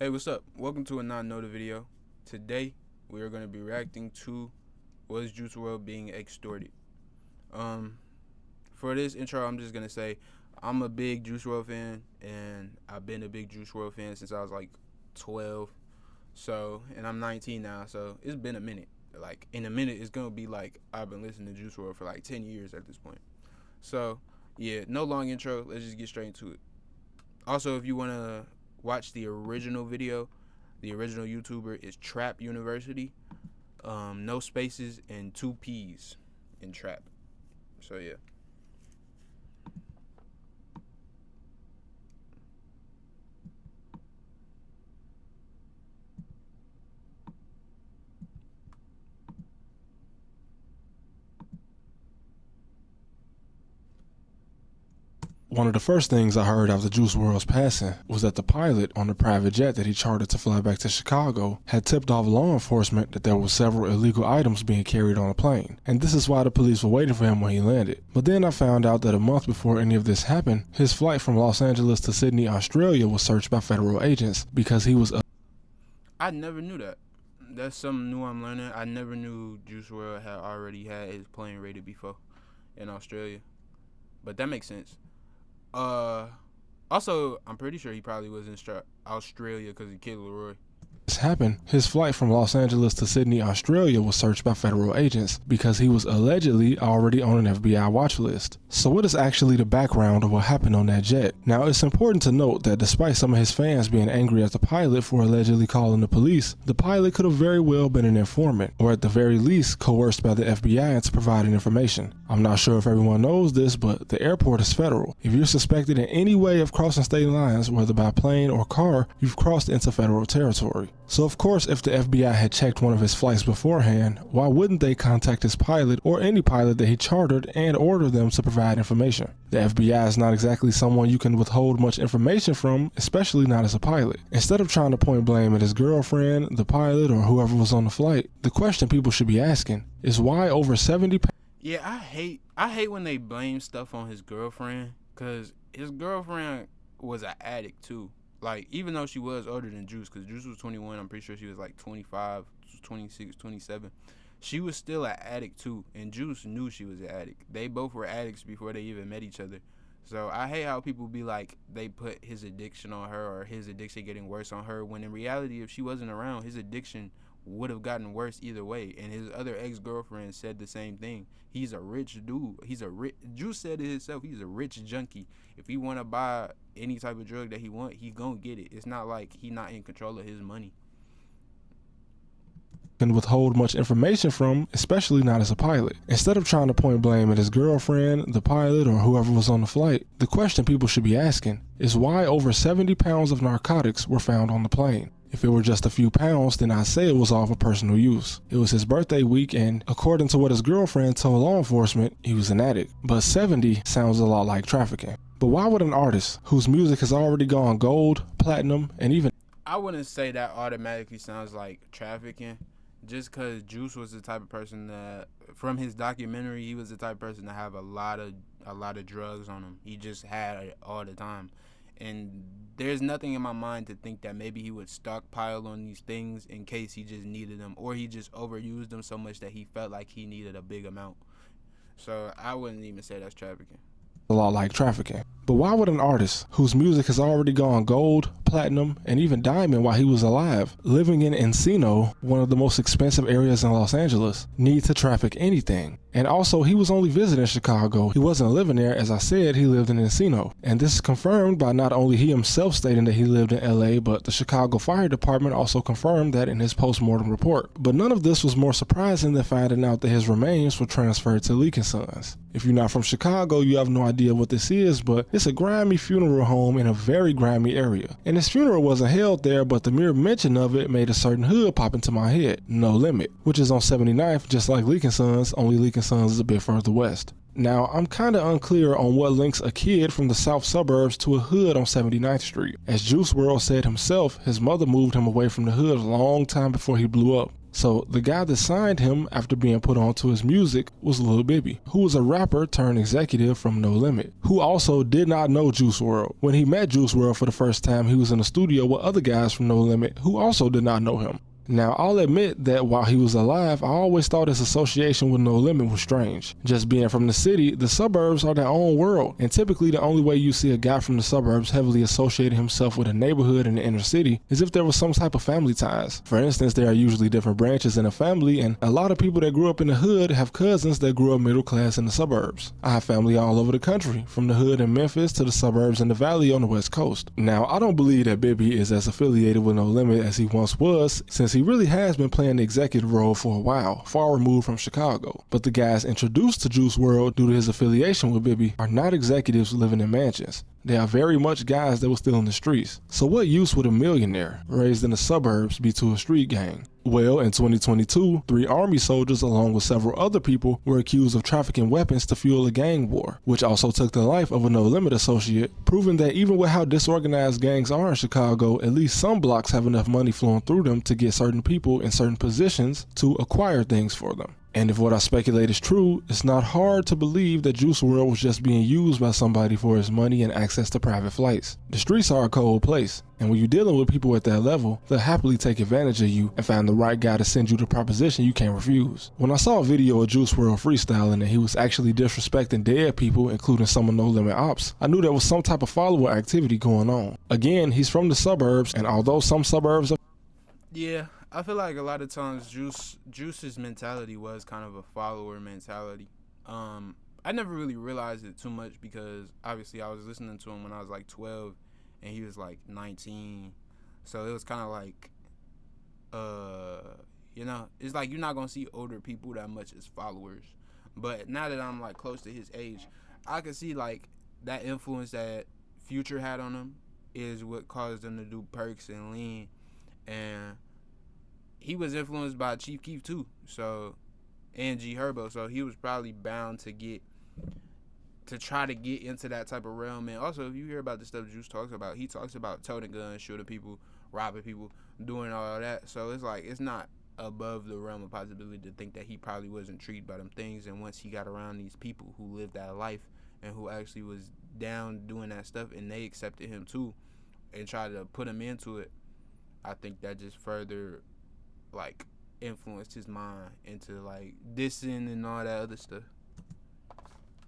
Hey, what's up? Welcome to a non-noted video. Today, we are going to be reacting to was juicewrld being extorted. For this intro, I'm just going to say I'm a big juicewrld fan, and I've been a big juicewrld fan since I was like 12. So, and I'm 19 now, so it's been a minute. Like, in a minute, it's going to be like I've been listening to juicewrld for like 10 years at this point. So, yeah, no long intro. Let's just get straight into it. Also, if you want to watch the original video, the original YouTuber is Trap University. No spaces and 2 P's in Trap. So yeah. One of the first things I heard after juicewrld's passing was that the pilot on the private jet that he chartered to fly back to Chicago had tipped off law enforcement that there were several illegal items being carried on a plane, and this is why the police were waiting for him when he landed. But then I found out that a month before any of this happened, his flight from Los Angeles to Sydney, Australia was searched by federal agents because he was I never knew that. That's something new I'm learning. I never knew juicewrld had already had his plane raided before in Australia, but that makes sense. Also, I'm pretty sure he probably was in Australia because he killed Leroy. happened, his flight from Los Angeles to Sydney, Australia was searched by federal agents because he was allegedly already on an FBI watch list. So what is actually the background of what happened on that jet? Now, it's important to note that despite some of his fans being angry at the pilot for allegedly calling the police, the pilot could have very well been an informant, or at the very least coerced by the FBI into providing information. I'm not sure if everyone knows this, but the airport is federal. If you're suspected in any way of crossing state lines, whether by plane or car, you've crossed into federal territory. So of course, if the FBI had checked one of his flights beforehand, why wouldn't they contact his pilot or any pilot that he chartered and order them to provide information? The FBI is not exactly someone you can withhold much information from, especially not as a pilot. Instead of trying to point blame at his girlfriend, the pilot, or whoever was on the flight, the question people should be asking is why over 70 Yeah, I hate when they blame stuff on his girlfriend, because his girlfriend was an addict too. Like, even though she was older than Juice, because Juice was 21, I'm pretty sure she was like 25, 26, 27. She was still an addict too, and Juice knew she was an addict. They both were addicts before they even met each other. So I hate how people be like, they put his addiction on her or his addiction getting worse on her, when in reality, if she wasn't around, his addiction would have gotten worse either way. And his other ex-girlfriend said the same thing. He's a rich dude. Juice said it himself, he's a rich junkie. If he want to buy any type of drug that he want, he gonna get it. It's not like he not in control of his money. Can withhold much information from, especially not as a pilot. Instead of trying to point blame at his girlfriend, the pilot, or whoever was on the flight, the question people should be asking is why over 70 pounds of narcotics were found on the plane. If it were just a few pounds, then I'd say it was all for personal use. It was his birthday week, and according to what his girlfriend told law enforcement, he was an addict. But 70 sounds a lot like trafficking. But why would an artist whose music has already gone gold, platinum, and even... I wouldn't say that automatically sounds like trafficking, just because Juice was the type of person that, from his documentary, he was the type of person to have a lot of drugs on him. He just had it all the time. And there's nothing in my mind to think that maybe he would stockpile on these things in case he just needed them, or he just overused them so much that he felt like he needed a big amount. So I wouldn't even say that's trafficking. A lot like trafficking. But why would an artist whose music has already gone gold, platinum, and even diamond while he was alive, living in Encino, one of the most expensive areas in Los Angeles, need to traffic anything? And also, he was only visiting Chicago. He wasn't living there. As I said, he lived in Encino. And this is confirmed by not only he himself stating that he lived in LA, but the Chicago Fire Department also confirmed that in his post-mortem report. But none of this was more surprising than finding out that his remains were transferred to Leak & Sons. If you're not from Chicago, you have no idea what this is, but it's a grimy funeral home in a very grimy area. And his funeral wasn't held there, but the mere mention of it made a certain hood pop into my head, No Limit, which is on 79th, just like Leak & Sons, only Leak & Sons is a bit further west. Now, I'm kinda unclear on what links a kid from the south suburbs to a hood on 79th Street. As juicewrld said himself, his mother moved him away from the hood a long time before he blew up. So the guy that signed him after being put onto his music was Lil Bibby, who was a rapper turned executive from No Limit, who also did not know Juice WRLD. When he met Juice WRLD for the first time, he was in a studio with other guys from No Limit who also did not know him. Now, I'll admit that while he was alive, I always thought his association with No Limit was strange. Just being from the city, the suburbs are their own world, and typically the only way you see a guy from the suburbs heavily associating himself with a neighborhood in the inner city is if there was some type of family ties. For instance, there are usually different branches in a family, and a lot of people that grew up in the hood have cousins that grew up middle class in the suburbs. I have family all over the country, from the hood in Memphis to the suburbs in the valley on the west coast. Now, I don't believe that Bibby is as affiliated with No Limit as he once was, since he really has been playing the executive role for a while, far removed from Chicago. But the guys introduced to Juice WRLD due to his affiliation with Bibby are not executives living in mansions. They are very much guys that were still in the streets. So what use would a millionaire raised in the suburbs be to a street gang? Well, in 2022, 3 Army soldiers along with several other people were accused of trafficking weapons to fuel a gang war, which also took the life of a No Limit associate, proving that even with how disorganized gangs are in Chicago, at least some blocks have enough money flowing through them to get certain people in certain positions to acquire things for them. And if what I speculate is true, it's not hard to believe that Juice WRLD was just being used by somebody for his money and access to private flights. The streets are a cold place, and when you're dealing with people at that level, they'll happily take advantage of you and find the right guy to send you the proposition you can't refuse. When I saw a video of Juice WRLD freestyling and he was actually disrespecting dead people, including some of No Limit ops, I knew there was some type of follower activity going on. Again, he's from the suburbs, and although some suburbs are... Yeah, I feel like a lot of times Juice's mentality was kind of a follower mentality. I never really realized it too much because obviously I was listening to him when I was like 12 and he was like 19. So it was kind of like, it's like you're not going to see older people that much as followers. But now that I'm like close to his age, I can see like that influence that Future had on him is what caused him to do Perks and Lean. And he was influenced by Chief Keef too, so, and G Herbo, so he was probably bound to try to get into that type of realm. And also, if you hear about the stuff Juice talks about, he talks about toting guns, shooting people, robbing people, doing all of that. So it's like it's not above the realm of possibility to think that he probably was intrigued by them things. And once he got around these people who lived that life and who actually was down doing that stuff, and they accepted him too, and tried to put him into it, I think that just further like influenced his mind into like dissing and all that other stuff.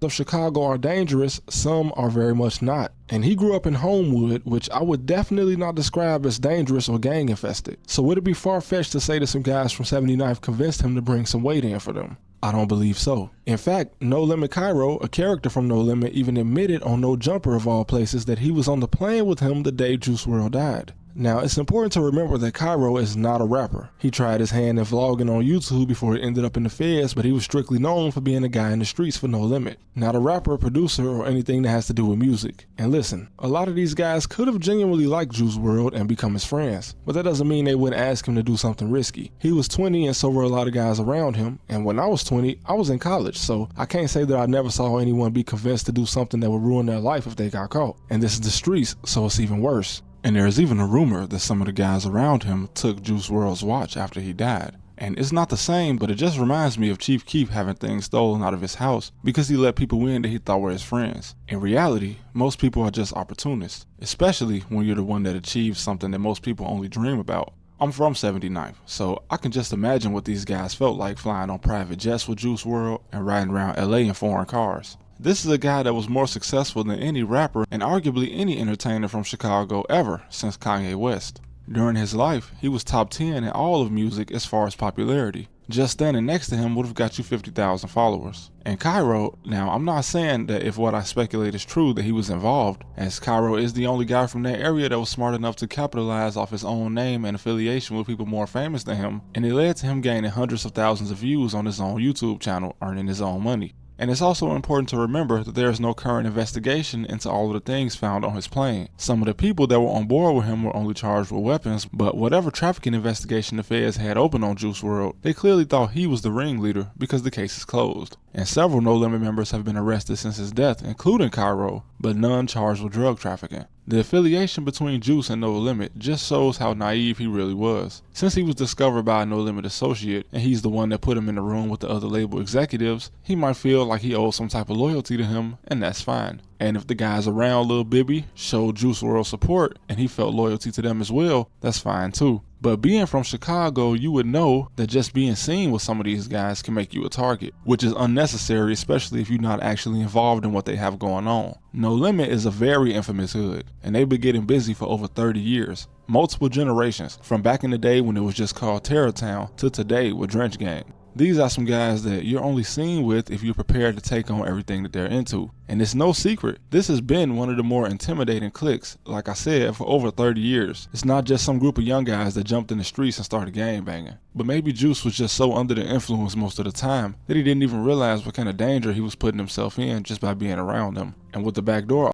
Of Chicago are dangerous, some are very much not. And he grew up in Homewood, which I would definitely not describe as dangerous or gang infested. So would it be far-fetched to say that some guys from 79th convinced him to bring some weight in for them? I don't believe so. In fact, No Limit Cairo, a character from No Limit, even admitted on No Jumper of all places that he was on the plane with him the day Juice WRLD died. Now, it's important to remember that Cairo is not a rapper. He tried his hand in vlogging on YouTube before he ended up in the feds, but he was strictly known for being a guy in the streets for No Limit. Not a rapper, producer, or anything that has to do with music. And listen, a lot of these guys could have genuinely liked Juice WRLD and become his friends, but that doesn't mean they wouldn't ask him to do something risky. He was 20 and so were a lot of guys around him, and when I was 20, I was in college, so I can't say that I never saw anyone be convinced to do something that would ruin their life if they got caught. And this is the streets, so it's even worse. And there is even a rumor that some of the guys around him took Juice WRLD's watch after he died. And it's not the same, but it just reminds me of Chief Keef having things stolen out of his house because he let people in that he thought were his friends. In reality, most people are just opportunists, especially when you're the one that achieves something that most people only dream about. I'm from 79th, so I can just imagine what these guys felt like flying on private jets with Juice WRLD and riding around LA in foreign cars. This is a guy that was more successful than any rapper and arguably any entertainer from Chicago ever since Kanye West. During his life, he was top 10 in all of music as far as popularity. Just standing next to him would have got you 50,000 followers. And Cairo, now I'm not saying that if what I speculate is true that he was involved, as Cairo is the only guy from that area that was smart enough to capitalize off his own name and affiliation with people more famous than him, and it led to him gaining hundreds of thousands of views on his own YouTube channel, earning his own money. And it's also important to remember that there is no current investigation into all of the things found on his plane. Some of the people that were on board with him were only charged with weapons, but whatever trafficking investigation the feds had open on Juice WRLD, they clearly thought he was the ringleader because the case is closed. And several No Limit members have been arrested since his death, including Cairo, but none charged with drug trafficking. The affiliation between Juice and No Limit just shows how naive he really was. Since he was discovered by a No Limit associate, and he's the one that put him in the room with the other label executives, he might feel like he owes some type of loyalty to him, and that's fine. And if the guys around Lil Bibby showed juicewrld support, and he felt loyalty to them as well, that's fine too. But being from Chicago, you would know that just being seen with some of these guys can make you a target, which is unnecessary, especially if you're not actually involved in what they have going on. No Limit is a very infamous hood, and they've been getting busy for over 30 years. Multiple generations, from back in the day when it was just called Terror Town to today with Drench Gang. These are some guys that you're only seen with if you're prepared to take on everything that they're into. And it's no secret, this has been one of the more intimidating cliques, like I said, for over 30 years. It's not just some group of young guys that jumped in the streets and started gangbanging. But maybe Juice was just so under the influence most of the time that he didn't even realize what kind of danger he was putting himself in just by being around them. And with the back door,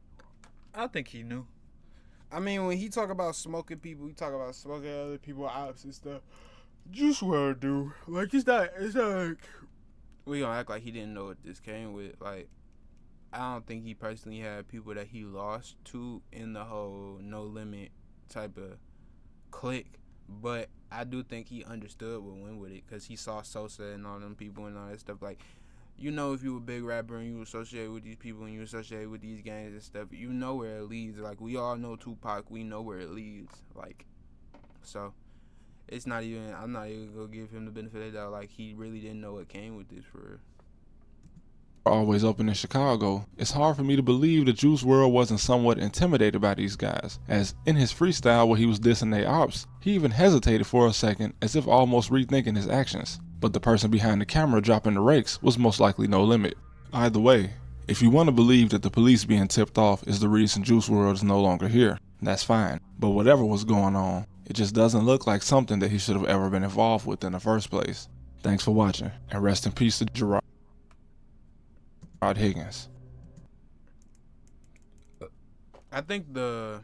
I think he knew. I mean, when he talk about smoking people, he talk about smoking other people ops and stuff. juicewrld, dude. Like, it's not like we gonna act like he didn't know what this came with. Like, I don't think he personally had people that he lost to in the whole No Limit type of clique, but I do think he understood what went with it, because he saw Sosa and all them people and all that stuff. Like, you know, if you a big rapper and you associate with these people and you associate with these gangs and stuff, you know where it leads. Like, we all know Tupac, we know where it leads. Like, so it's not even, I'm not even gonna give him the benefit of the doubt. Like, he really didn't know what came with this for real. Always open in Chicago, it's hard for me to believe that juicewrld wasn't somewhat intimidated by these guys, as in his freestyle where he was dissing they ops, he even hesitated for a second as if almost rethinking his actions. But the person behind the camera dropping the rakes was most likely No Limit. Either way, if you want to believe that the police being tipped off is the reason juicewrld is no longer here, that's fine. But whatever was going on, it just doesn't look like something that he should have ever been involved with in the first place. Thanks for watching, and rest in peace to Gerard Higgins. I think the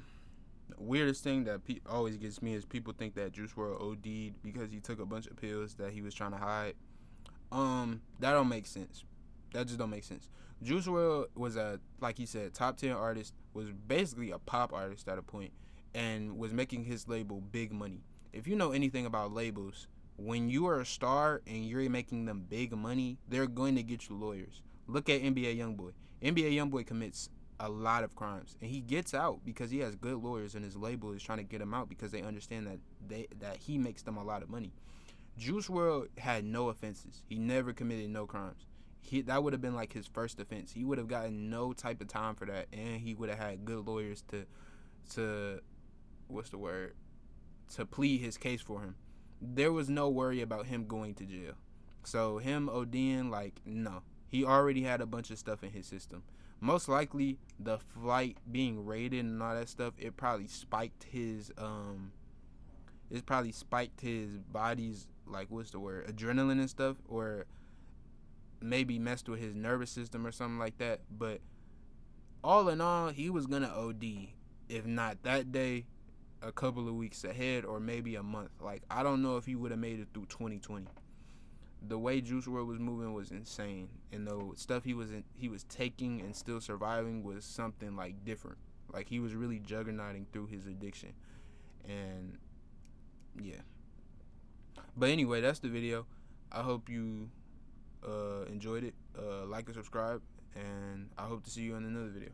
weirdest thing that always gets me is people think that juicewrld OD'd because he took a bunch of pills that he was trying to hide. That don't make sense. That just don't make sense. juicewrld was a, like he said, top 10 artist, was basically a pop artist at a point, and was making his label big money. If you know anything about labels, when you are a star and you're making them big money, they're going to get you lawyers. Look at NBA Youngboy. NBA Youngboy commits a lot of crimes, and he gets out because he has good lawyers, and his label is trying to get him out because they understand that he makes them a lot of money. juicewrld had no offenses. He never committed no crimes. That would have been like his first offense. He would have gotten no type of time for that, and he would have had good lawyers to what's the word, to plead his case for him. There was no worry about him going to jail. So him ODing, like, no. He already had a bunch of stuff in his system. Most likely, the flight being raided and all that stuff, it probably spiked his body's, like, what's the word, adrenaline and stuff, or maybe messed with his nervous system or something like that. But all in all, he was gonna OD, if not that day, a couple of weeks ahead, or maybe a month. Like, I don't know if he would have made it through 2020. The way juicewrld was moving was insane, and the stuff he was taking and still surviving was something like different. Like, he was really juggernauting through his addiction, and yeah. But anyway, that's the video. I hope you enjoyed it. Like and subscribe, and I hope to see you in another video.